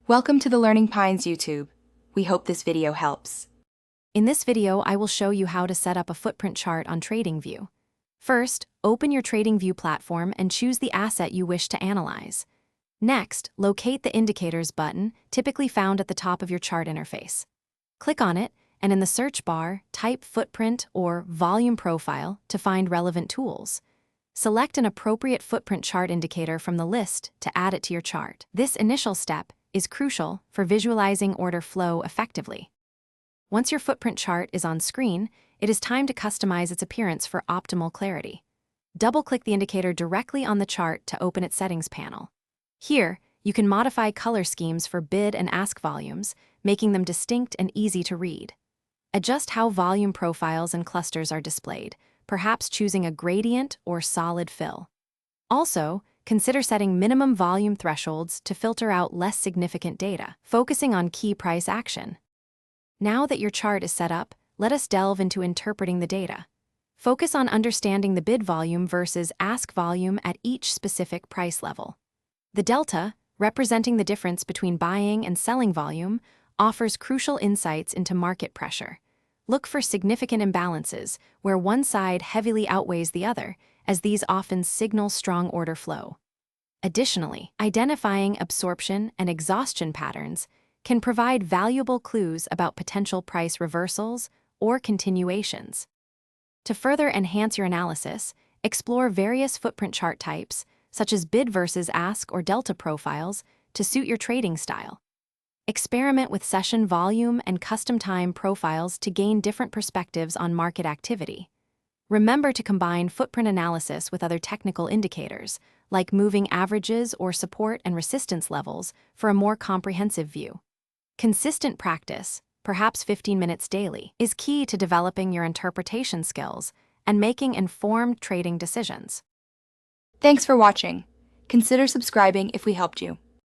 Welcome to the Learning Pines YouTube. We hope this video helps. In this video, I will show you how to set up a footprint chart on TradingView. First, open your TradingView platform and choose the asset you wish to analyze. Next, locate the Indicators button, typically found at the top of your chart interface. Click on it, and in the search bar, type Footprint or Volume Profile to find relevant tools. Select an appropriate footprint chart indicator from the list to add it to your chart. This initial step is crucial for visualizing order flow effectively. Once your footprint chart is on screen, it is time to customize its appearance for optimal clarity. Double-click the indicator directly on the chart to open its settings panel. Here, you can modify color schemes for bid and ask volumes, making them distinct and easy to read. Adjust how volume profiles and clusters are displayed, perhaps choosing a gradient or solid fill. Also, consider setting minimum volume thresholds to filter out less significant data, focusing on key price action. Now that your chart is set up, let us delve into interpreting the data. Focus on understanding the bid volume versus ask volume at each specific price level. The delta, representing the difference between buying and selling volume, offers crucial insights into market pressure. Look for significant imbalances where one side heavily outweighs the other, as these often signal strong order flow. Additionally, identifying absorption and exhaustion patterns can provide valuable clues about potential price reversals or continuations. To further enhance your analysis, explore various footprint chart types, such as bid versus ask or delta profiles, to suit your trading style. Experiment with session volume and custom time profiles to gain different perspectives on market activity. Remember to combine footprint analysis with other technical indicators, like moving averages or support and resistance levels, for a more comprehensive view. Consistent practice, perhaps 15 minutes daily, is key to developing your interpretation skills and making informed trading decisions. Thanks for watching. Consider subscribing if we helped you.